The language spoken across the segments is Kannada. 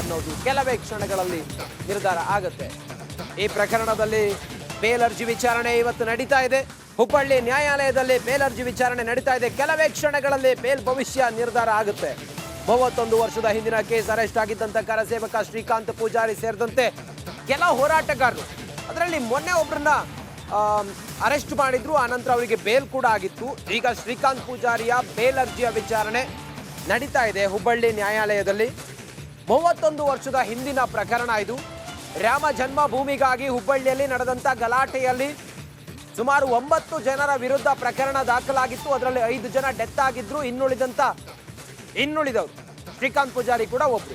ಅನ್ನೋದು ಕೆಲವೇ ಕ್ಷಣಗಳಲ್ಲಿ ನಿರ್ಧಾರ ಆಗುತ್ತೆ. ಈ ಪ್ರಕರಣದಲ್ಲಿ ಬೇಲ್ ಅರ್ಜಿ ವಿಚಾರಣೆ ಇವತ್ತು ನಡೀತಾ ಇದೆ. ಹುಬ್ಬಳ್ಳಿ ನ್ಯಾಯಾಲಯದಲ್ಲಿ ಬೇಲ್ ಅರ್ಜಿ ವಿಚಾರಣೆ ನಡೀತಾ ಇದೆ. ಕೆಲವೇ ಕ್ಷಣಗಳಲ್ಲಿ ಬೇಲ್ ಭವಿಷ್ಯ ನಿರ್ಧಾರ ಆಗುತ್ತೆ. 31 ವರ್ಷದ ಹಿಂದಿನ ಕೇಸ್ ಅರೆಸ್ಟ್ ಆಗಿದ್ದಂತ ಕರಸೇವಕ ಶ್ರೀಕಾಂತ್ ಪೂಜಾರಿ ಸೇರಿದಂತೆ ಕೆಲ ಹೋರಾಟಗಾರರು, ಅದರಲ್ಲಿ ಮೊನ್ನೆ ಒಬ್ಬರನ್ನ ಅರೆಸ್ಟ್ ಮಾಡಿದ್ರು, ಆನಂತರ ಅವರಿಗೆ ಬೇಲ್ ಕೂಡ ಆಗಿತ್ತು. ಈಗ ಶ್ರೀಕಾಂತ್ ಪೂಜಾರಿಯ ಬೇಲ್ ಅರ್ಜಿಯ ವಿಚಾರಣೆ ನಡೀತಾ ಇದೆ ಹುಬ್ಬಳ್ಳಿ ನ್ಯಾಯಾಲಯದಲ್ಲಿ. 31 ವರ್ಷದ ಹಿಂದಿನ ಪ್ರಕರಣ ಇದು. ರಾಮ ಜನ್ಮಭೂಮಿಗಾಗಿ ಹುಬ್ಬಳ್ಳಿಯಲ್ಲಿ ನಡೆದಂತ ಗಲಾಟೆಯಲ್ಲಿ ಸುಮಾರು 9 ಜನರ ವಿರುದ್ಧ ಪ್ರಕರಣ ದಾಖಲಾಗಿತ್ತು. ಅದರಲ್ಲಿ 5 ಜನ ಡೆತ್ ಆಗಿದ್ರು. ಇನ್ನುಳಿದವರು ಶ್ರೀಕಾಂತ್ ಪೂಜಾರಿ ಕೂಡ ಒಬ್ರು.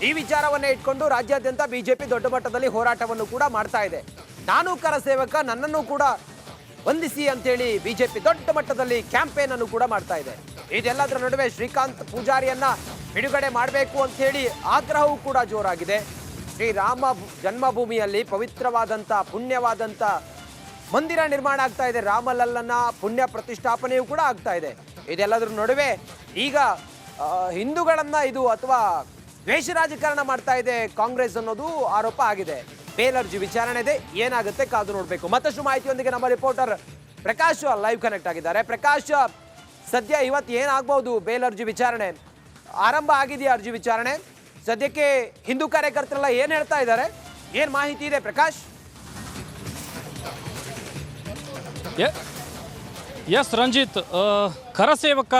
ಈ ವಿಚಾರವನ್ನೇ ಇಟ್ಕೊಂಡು ರಾಜ್ಯಾದ್ಯಂತ ಬಿಜೆಪಿ ದೊಡ್ಡ ಮಟ್ಟದಲ್ಲಿ ಹೋರಾಟವನ್ನು ಕೂಡ ಮಾಡ್ತಾ ಇದೆ. ನಾನು ಕರಸೇವಕ, ನನ್ನನ್ನು ಕೂಡ ಬಂಧಿಸಿ ಅಂತೇಳಿ ಬಿಜೆಪಿ ದೊಡ್ಡ ಮಟ್ಟದಲ್ಲಿ ಕ್ಯಾಂಪೇನ್ ಅನ್ನು ಕೂಡ ಮಾಡ್ತಾ ಇದೆ. ಇದೆಲ್ಲದರ ನಡುವೆ ಶ್ರೀಕಾಂತ್ ಪೂಜಾರಿಯನ್ನ ಬಿಡುಗಡೆ ಮಾಡಬೇಕು ಅಂತ ಹೇಳಿ ಆಗ್ರಹವೂ ಕೂಡ ಜೋರಾಗಿದೆ. ಶ್ರೀರಾಮ ಜನ್ಮಭೂಮಿಯಲ್ಲಿ ಪವಿತ್ರವಾದಂಥ ಪುಣ್ಯವಾದಂಥ ಮಂದಿರ ನಿರ್ಮಾಣ ಆಗ್ತಾ ಇದೆ. ರಾಮಲಲ್ಲನ ಪುಣ್ಯ ಪ್ರತಿಷ್ಠಾಪನೆಯೂ ಕೂಡ ಆಗ್ತಾ ಇದೆ. ಇದೆಲ್ಲದರ ನಡುವೆ ಈಗ ಹಿಂದೂಗಳನ್ನ ಇದು ಅಥವಾ ದ್ವೇಷ ರಾಜಕಾರಣ ಮಾಡ್ತಾ ಇದೆ ಕಾಂಗ್ರೆಸ್ ಅನ್ನೋದು ಆರೋಪ ಆಗಿದೆ. ಬೇಲ್ ಅರ್ಜಿ ವಿಚಾರಣೆ ಇದೆ, ಏನಾಗುತ್ತೆ ಕಾದು ನೋಡಬೇಕು. ಮತ್ತಷ್ಟು ಮಾಹಿತಿಯೊಂದಿಗೆ ನಮ್ಮ ರಿಪೋರ್ಟರ್ ಪ್ರಕಾಶ್ ಲೈವ್ ಕನೆಕ್ಟ್ ಆಗಿದ್ದಾರೆ. ಪ್ರಕಾಶ್, ಸದ್ಯ ಇವತ್ತು ಏನಾಗಬಹುದು? ಬೇಲ್ ಅರ್ಜಿ ವಿಚಾರಣೆ ಆರಂಭ ಆಗಿದೆಯಾ? ಅರ್ಜಿ ವಿಚಾರಣೆ ಸದ್ಯಕ್ಕೆ ಹಿಂದೂ ಕಾರ್ಯಕರ್ತರೆಲ್ಲ ಏನ್ ಹೇಳ್ತಾ ಇದ್ದಾರೆ, ಏನ್ ಮಾಹಿತಿ ಇದೆ ಪ್ರಕಾಶ್? ಎಸ್ ರಂಜಿತ್, ಕರಸೇವಕ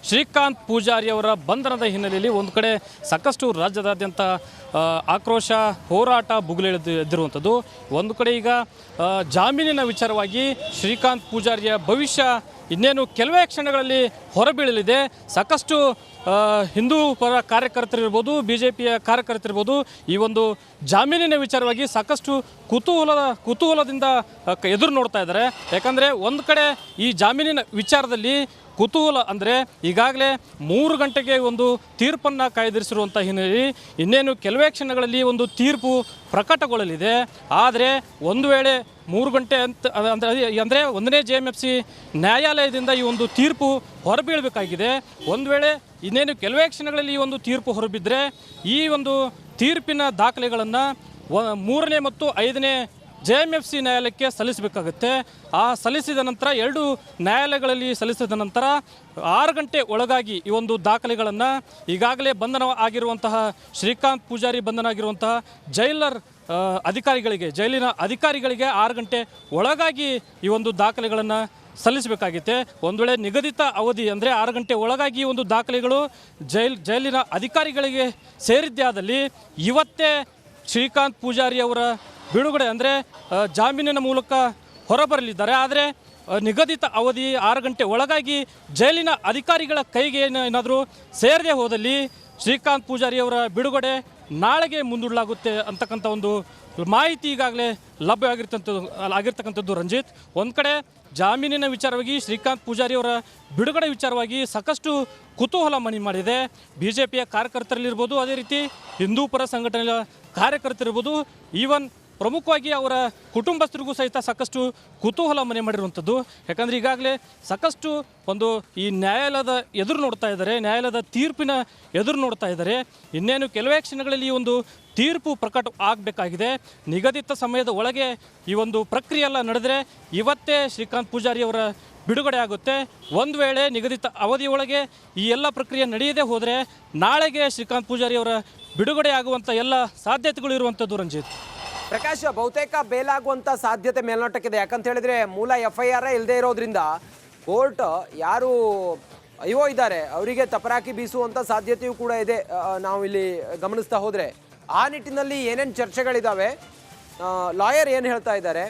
ಶ್ರೀಕಾಂತ್ ಪೂಜಾರಿ ಅವರ ಬಂಧನದ ಹಿನ್ನೆಲೆಯಲ್ಲಿ ಒಂದು ಕಡೆ ಸಾಕಷ್ಟು ರಾಜ್ಯದಾದ್ಯಂತ ಆಕ್ರೋಶ, ಹೋರಾಟ ಭುಗಿಲೆದ್ದಿರುವಂಥದ್ದು. ಒಂದು ಕಡೆ ಈಗ ಜಾಮೀನಿನ ವಿಚಾರವಾಗಿ ಶ್ರೀಕಾಂತ್ ಪೂಜಾರಿಯ ಭವಿಷ್ಯ ಇನ್ನೇನು ಕೆಲವೇ ಕ್ಷಣಗಳಲ್ಲಿ ಹೊರಬೀಳಲಿದೆ. ಸಾಕಷ್ಟು ಹಿಂದೂ ಪರ ಕಾರ್ಯಕರ್ತರಿರ್ಬೋದು, ಬಿ ಜೆ ಪಿಯ ಕಾರ್ಯಕರ್ತರಿರ್ಬೋದು, ಈ ಒಂದು ಜಾಮೀನಿನ ವಿಚಾರವಾಗಿ ಸಾಕಷ್ಟು ಕುತೂಹಲದಿಂದ ಎದುರು ನೋಡ್ತಾ ಇದ್ದಾರೆ. ಯಾಕಂದರೆ ಒಂದು ಕಡೆ ಈ ಜಾಮೀನಿನ ವಿಚಾರದಲ್ಲಿ ಕುತೂಹಲ ಅಂದರೆ ಈಗಾಗಲೇ 3 ಗಂಟೆಗೆ ಒಂದು ತೀರ್ಪನ್ನು ಕಾಯ್ದಿರಿಸಿರುವಂಥ ಹಿನ್ನೆಲೆಯಲ್ಲಿ ಇನ್ನೇನು ಕೆಲವೇ ಕ್ಷಣಗಳಲ್ಲಿ ಒಂದು ತೀರ್ಪು ಪ್ರಕಟಗೊಳ್ಳಲಿದೆ. ಆದರೆ ಒಂದು ವೇಳೆ 3 ಗಂಟೆ ಅಂದರೆ 1ನೇ JMFC ನ್ಯಾಯಾಲಯದಿಂದ ಈ ಒಂದು ತೀರ್ಪು ಹೊರಬೀಳಬೇಕಾಗಿದೆ. ಒಂದು ವೇಳೆ ಇನ್ನೇನು ಕೆಲವೇ ಕ್ಷಣಗಳಲ್ಲಿ ಈ ಒಂದು ತೀರ್ಪು ಹೊರಬಿದ್ದರೆ ಈ ಒಂದು ತೀರ್ಪಿನ ದಾಖಲೆಗಳನ್ನು 3ನೇ ಮತ್ತು 5ನೇ JMFC ನ್ಯಾಯಾಲಯಕ್ಕೆ ಸಲ್ಲಿಸಬೇಕಾಗುತ್ತೆ. ಆ ಸಲ್ಲಿಸಿದ ನಂತರ 2 ನ್ಯಾಯಾಲಯಗಳಲ್ಲಿ ಸಲ್ಲಿಸಿದ ನಂತರ 6 ಗಂಟೆ ಒಳಗಾಗಿ ಈ ಒಂದು ದಾಖಲೆಗಳನ್ನು ಈಗಾಗಲೇ ಬಂಧನ ಆಗಿರುವಂತಹ ಶ್ರೀಕಾಂತ್ ಪೂಜಾರಿ ಬಂಧನ ಆಗಿರುವಂತಹ ಜೈಲಿನ ಅಧಿಕಾರಿಗಳಿಗೆ 6 ಗಂಟೆ ಒಳಗಾಗಿ ಈ ಒಂದು ದಾಖಲೆಗಳನ್ನು ಸಲ್ಲಿಸಬೇಕಾಗಿದೆ. ಒಂದು ವೇಳೆ ನಿಗದಿತ ಅವಧಿ ಅಂದರೆ 6 ಗಂಟೆ ಒಳಗಾಗಿ ಈ ಒಂದು ದಾಖಲೆಗಳು ಜೈಲಿನ ಅಧಿಕಾರಿಗಳಿಗೆ ಸೇರಿದ್ದೇ ಆದಲ್ಲಿ ಇವತ್ತೇ ಶ್ರೀಕಾಂತ್ ಪೂಜಾರಿ ಅವರ ಬಿಡುಗಡೆ ಅಂದರೆ ಜಾಮೀನಿನ ಮೂಲಕ ಹೊರಬರಲಿದ್ದಾರೆ. ಆದರೆ ನಿಗದಿತ ಅವಧಿ 6 ಗಂಟೆ ಒಳಗಾಗಿ ಜೈಲಿನ ಅಧಿಕಾರಿಗಳ ಕೈಗೆ ಏನಾದರೂ ಸೇರದೆ ಹೋದಲ್ಲಿ ಶ್ರೀಕಾಂತ್ ಪೂಜಾರಿಯವರ ಬಿಡುಗಡೆ ನಾಳೆಗೆ ಮುಂದೂಡಲಾಗುತ್ತೆ ಅಂತಕ್ಕಂಥ ಒಂದು ಮಾಹಿತಿ ಈಗಾಗಲೇ ಲಭ್ಯ ಆಗಿರ್ತಕ್ಕಂಥದ್ದು ರಂಜಿತ್. ಒಂದು ಕಡೆ ಜಾಮೀನಿನ ವಿಚಾರವಾಗಿ ಶ್ರೀಕಾಂತ್ ಪೂಜಾರಿಯವರ ಬಿಡುಗಡೆ ವಿಚಾರವಾಗಿ ಸಾಕಷ್ಟು ಕುತೂಹಲ ಮನೆ ಮಾಡಿದೆ. BJPಯ ಕಾರ್ಯಕರ್ತರಲ್ಲಿರ್ಬೋದು, ಅದೇ ರೀತಿ ಹಿಂದೂ ಪರ ಸಂಘಟನೆಯ ಕಾರ್ಯಕರ್ತರಿರ್ಬೋದು, ಈವನ್ ಪ್ರಮುಖವಾಗಿ ಅವರ ಕುಟುಂಬಸ್ಥರಿಗೂ ಸಹಿತ ಸಾಕಷ್ಟು ಕುತೂಹಲ ಮನೆ ಮಾಡಿರುವಂಥದ್ದು. ಯಾಕಂದರೆ ಈಗಾಗಲೇ ಸಾಕಷ್ಟು ಒಂದು ಈ ನ್ಯಾಯಾಲಯದ ಎದುರು ನೋಡ್ತಾ ಇದ್ದಾರೆ, ನ್ಯಾಯಾಲಯದ ತೀರ್ಪಿನ ಎದುರು ನೋಡ್ತಾ ಇದ್ದಾರೆ. ಇನ್ನೇನು ಕೆಲವೇ ಕ್ಷಣಗಳಲ್ಲಿ ಈ ಒಂದು ತೀರ್ಪು ಪ್ರಕಟ ಆಗಬೇಕಾಗಿದೆ. ನಿಗದಿತ ಸಮಯದ ಒಳಗೆ ಈ ಒಂದು ಪ್ರಕ್ರಿಯೆ ಎಲ್ಲ ನಡೆದರೆ ಇವತ್ತೇ ಶ್ರೀಕಾಂತ್ ಪೂಜಾರಿ ಅವರ ಬಿಡುಗಡೆ ಆಗುತ್ತೆ. ಒಂದು ವೇಳೆ ನಿಗದಿತ ಅವಧಿಯೊಳಗೆ ಈ ಎಲ್ಲ ಪ್ರಕ್ರಿಯೆ ನಡೆಯದೇ ಹೋದರೆ ನಾಳೆಗೆ ಶ್ರೀಕಾಂತ್ ಪೂಜಾರಿ ಅವರ ಬಿಡುಗಡೆ ಆಗುವಂಥ ಎಲ್ಲ ಸಾಧ್ಯತೆಗಳು ಇರುವಂಥದ್ದು ರಂಜಿತ್. ಪ್ರಕಾಶ್, ಬಹುತೇಕ ಬೇಲ್ ಆಗುವಂಥ ಸಾಧ್ಯತೆ ಮೇಲ್ನೋಟಕ್ಕಿದೆ. ಯಾಕಂತ ಹೇಳಿದ್ರೆ ಮೂಲ FIR ಇಲ್ಲದೆ ಇರೋದ್ರಿಂದ ಕೋರ್ಟ್ ಯಾರು ಇದ್ದಾರೆ ಅವರಿಗೆ ತಪರಾಕಿ ಬೀಸುವಂಥ ಸಾಧ್ಯತೆಯೂ ಕೂಡ ಇದೆ. ನಾವು ಇಲ್ಲಿ ಗಮನಿಸ್ತಾ ಹೋದರೆ ಆ ನಿಟ್ಟಿನಲ್ಲಿ ಏನೇನು ಚರ್ಚೆಗಳಿದ್ದಾವೆ, ಲಾಯರ್ ಏನು ಹೇಳ್ತಾ ಇದ್ದಾರೆ,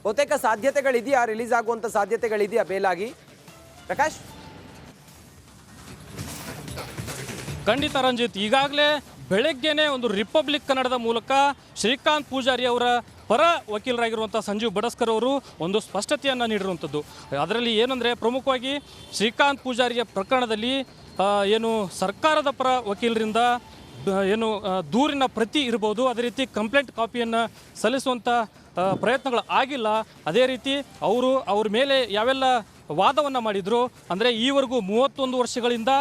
ಬಹುತೇಕ ಸಾಧ್ಯತೆಗಳಿದೆಯಾ, ರಿಲೀಸ್ ಆಗುವಂಥ ಸಾಧ್ಯತೆಗಳಿದೆಯಾ ಬೇಲಾಗಿ ಪ್ರಕಾಶ್? ಖಂಡಿತ ರಂಜಿತ್, ಈಗಾಗಲೇ ಬೆಳಗ್ಗೆನೇ ಒಂದು ರಿಪಬ್ಲಿಕ್ ಕನ್ನಡದ ಮೂಲಕ ಶ್ರೀಕಾಂತ್ ಪೂಜಾರಿ ಅವರ ಪರ ವಕೀಲರಾಗಿರುವಂಥ ಸಂಜೀವ್ ಬಡಸ್ಕರ್ ಅವರು ಒಂದು ಸ್ಪಷ್ಟತೆಯನ್ನು ನೀಡಿರುವಂಥದ್ದು. ಅದರಲ್ಲಿ ಏನಂದರೆ ಪ್ರಮುಖವಾಗಿ ಶ್ರೀಕಾಂತ್ ಪೂಜಾರಿಯ ಪ್ರಕರಣದಲ್ಲಿ ಏನು ಸರ್ಕಾರದ ಪರ ವಕೀಲರಿಂದ ಏನು ದೂರಿನ ಪ್ರತಿ ಇರ್ಬೋದು, ಅದೇ ರೀತಿ ಕಂಪ್ಲೇಂಟ್ ಕಾಪಿಯನ್ನು ಸಲ್ಲಿಸುವಂಥ ಪ್ರಯತ್ನಗಳು ಆಗಿಲ್ಲ. ಅದೇ ರೀತಿ ಅವ್ರ ಮೇಲೆ ಯಾವೆಲ್ಲ ವಾದವನ್ನು ಮಾಡಿದರು ಅಂದರೆ ಈವರೆಗೂ 31 ವರ್ಷಗಳಿಂದ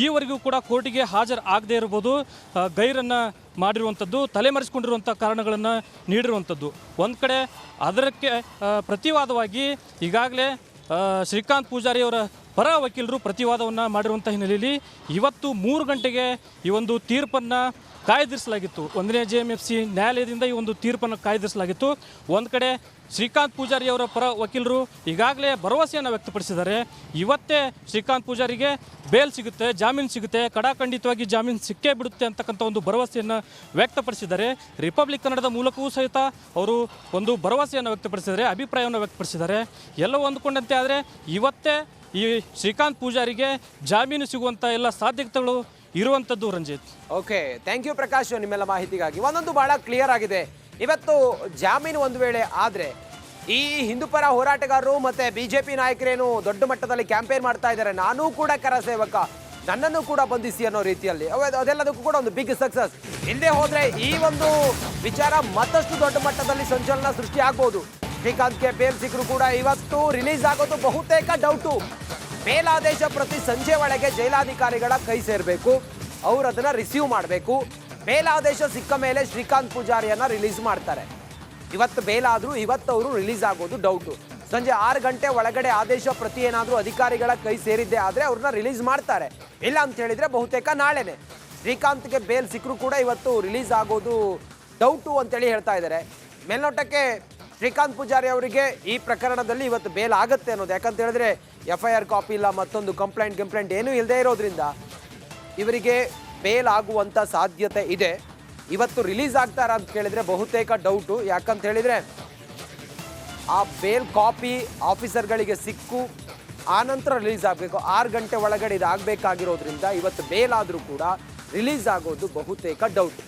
ಈವರೆಗೂ ಕೂಡ ಕೋರ್ಟಿಗೆ ಹಾಜರು ಆಗದೇ ಇರ್ಬೋದು, ಗೈರನ್ನು ಮಾಡಿರುವಂಥದ್ದು, ತಲೆಮರೆಸಿಕೊಂಡಿರುವಂಥ ಕಾರಣಗಳನ್ನು ನೀಡಿರುವಂಥದ್ದು. ಒಂದು ಕಡೆ ಅದಕ್ಕೆ ಪ್ರತಿವಾದವಾಗಿ ಈಗಾಗಲೇ ಶ್ರೀಕಾಂತ್ ಪೂಜಾರಿಯವರ ಪರ ವಕೀಲರು ಪ್ರತಿವಾದವನ್ನು ಮಾಡಿರುವಂಥ ಹಿನ್ನೆಲೆಯಲ್ಲಿ ಇವತ್ತು 3 ಗಂಟೆಗೆ ಈ ಒಂದು ತೀರ್ಪನ್ನು ಕಾಯ್ದಿರಿಸಲಾಗಿತ್ತು. 1ನೇ JMFC ನ್ಯಾಯಾಲಯದಿಂದ ಈ ಒಂದು ತೀರ್ಪನ್ನು ಕಾಯ್ದಿರಿಸಲಾಗಿತ್ತು. ಒಂದು ಕಡೆ ಶ್ರೀಕಾಂತ್ ಪೂಜಾರಿಯವರ ಪರ ವಕೀಲರು ಈಗಾಗಲೇ ಭರವಸೆಯನ್ನು ವ್ಯಕ್ತಪಡಿಸಿದ್ದಾರೆ. ಇವತ್ತೇ ಶ್ರೀಕಾಂತ್ ಪೂಜಾರಿಗೆ ಬೇಲ್ ಸಿಗುತ್ತೆ, ಜಾಮೀನು ಸಿಗುತ್ತೆ, ಕಡಾಖಂಡಿತವಾಗಿ ಜಾಮೀನು ಸಿಕ್ಕೇ ಬಿಡುತ್ತೆ ಅಂತಕ್ಕಂಥ ಒಂದು ಭರವಸೆಯನ್ನು ವ್ಯಕ್ತಪಡಿಸಿದ್ದಾರೆ. ರಿಪಬ್ಲಿಕ್ ಕನ್ನಡದ ಮೂಲಕವೂ ಸಹಿತ ಅವರು ಒಂದು ಭರವಸೆಯನ್ನು ವ್ಯಕ್ತಪಡಿಸಿದ್ದಾರೆ, ಅಭಿಪ್ರಾಯವನ್ನು ವ್ಯಕ್ತಪಡಿಸಿದ್ದಾರೆ. ಎಲ್ಲವೂ ಅಂದುಕೊಂಡಂತೆ ಆದರೆ ಇವತ್ತೇ ಈ ಶ್ರೀಕಾಂತ್ ಪೂಜಾರಿಗೆ ಜಾಮೀನು ಸಿಗುವಂಥ ಎಲ್ಲ ಸಾಧ್ಯತೆಗಳು ಇರುವಂಥದ್ದು. Ranjith, okay, thank you Prakash ನಿಮ್ಮೆಲ್ಲ ಮಾಹಿತಿಗಾಗಿ. ಒಂದೊಂದು ಬಹಳ ಕ್ಲಿಯರ್ ಆಗಿದೆ. ಇವತ್ತು ಜಾಮೀನು ಒಂದು ವೇಳೆ ಆದರೆ ಈ ಹಿಂದೂಪರ ಹೋರಾಟಗಾರರು ಮತ್ತೆ ಬಿಜೆಪಿ ನಾಯಕರೇನು ದೊಡ್ಡ ಮಟ್ಟದಲ್ಲಿ ಕ್ಯಾಂಪೇನ್ ಮಾಡ್ತಾ ಇದ್ದಾರೆ, ನಾನೂ ಕೂಡ ಕರ ಸೇವಕ, ನನ್ನನ್ನು ಕೂಡ ಬಂಧಿಸಿ ಅನ್ನೋ ರೀತಿಯಲ್ಲಿ, ಅದೆಲ್ಲದಕ್ಕೂ ಕೂಡ ಒಂದು ಬಿಗ್ ಸಕ್ಸಸ್. ಹಿಂದೆ ಹೋದ್ರೆ ಈ ಒಂದು ವಿಚಾರ ಮತ್ತಷ್ಟು ದೊಡ್ಡ ಮಟ್ಟದಲ್ಲಿ ಸಂಚಲನ ಸೃಷ್ಟಿ ಆಗ್ಬೋದು. ಶ್ರೀಕಾಂತ್ಗೆ ಬೇಲ್ ಸಿಕ್ಕರು ಕೂಡ ಇವತ್ತು ರಿಲೀಸ್ ಆಗೋದು ಬಹುತೇಕ ಡೌಟು. ಮೇಲಾದೇಶ ಪ್ರತಿ ಸಂಜೆ ಒಳಗೆ ಜೈಲಾಧಿಕಾರಿಗಳ ಕೈ ಸೇರಬೇಕು, ಅವರು ಅದನ್ನ ರಿಸೀವ್ ಮಾಡಬೇಕು. ಮೇಲಾದೇಶ ಸಿಕ್ಕ ಮೇಲೆ ಶ್ರೀಕಾಂತ್ ಪೂಜಾರಿಯನ್ನ ರಿಲೀಸ್ ಮಾಡ್ತಾರೆ. ಇವತ್ತು ಬೇಲಾದರೂ ಇವತ್ತು ಅವರು ರಿಲೀಸ್ ಆಗೋದು ಡೌಟು. ಸಂಜೆ 6 ಗಂಟೆ ಒಳಗಡೆ ಆದೇಶ ಪ್ರತಿ ಏನಾದರೂ ಅಧಿಕಾರಿಗಳ ಕೈ ಸೇರಿದ್ದೆ ಆದರೆ ಅವ್ರನ್ನ ರಿಲೀಸ್ ಮಾಡ್ತಾರೆ. ಇಲ್ಲ ಅಂತ ಹೇಳಿದ್ರೆ ಬಹುತೇಕ ನಾಳೆನೆ. ಶ್ರೀಕಾಂತ್ಗೆ ಬೇಲ್ ಸಿಕ್ಕರು ಕೂಡ ಇವತ್ತು ರಿಲೀಸ್ ಆಗೋದು ಡೌಟು ಅಂತೇಳಿ ಹೇಳ್ತಾ ಇದ್ದಾರೆ. ಮೇಲ್ನೋಟಕ್ಕೆ ಶ್ರೀಕಾಂತ್ ಪೂಜಾರಿ ಅವರಿಗೆ ಈ ಪ್ರಕರಣದಲ್ಲಿ ಇವತ್ತು ಬೇಲ್ ಆಗುತ್ತೆ ಅನ್ನೋದು. ಯಾಕಂತ ಹೇಳಿದ್ರೆ FIR ಕಾಪಿ ಇಲ್ಲ, ಮತ್ತೊಂದು ಕಂಪ್ಲೇಂಟ್ ಏನೂ ಇಲ್ಲದೆ ಇರೋದ್ರಿಂದ ಇವರಿಗೆ ಬೇಲ್ ಆಗುವಂಥ ಸಾಧ್ಯತೆ ಇದೆ. ಇವತ್ತು ರಿಲೀಸ್ ಆಗ್ತಾರ ಅಂತ ಕೇಳಿದ್ರೆ ಬಹುತೇಕ ಡೌಟು. ಯಾಕಂತ ಹೇಳಿದ್ರೆ ಆ ಬೇಲ್ ಕಾಪಿ ಆಫೀಸರ್ಗಳಿಗೆ ಸಿಕ್ಕು ಆನಂತರ ರಿಲೀಸ್ ಆಗಬೇಕು. 6 ಗಂಟೆ ಒಳಗಡೆ ಇದು ಆಗಬೇಕಾಗಿರೋದ್ರಿಂದ ಇವತ್ತು ಬೇಲ್ ಆದರೂ ಕೂಡ ರಿಲೀಸ್ ಆಗೋದು ಬಹುತೇಕ ಡೌಟ್.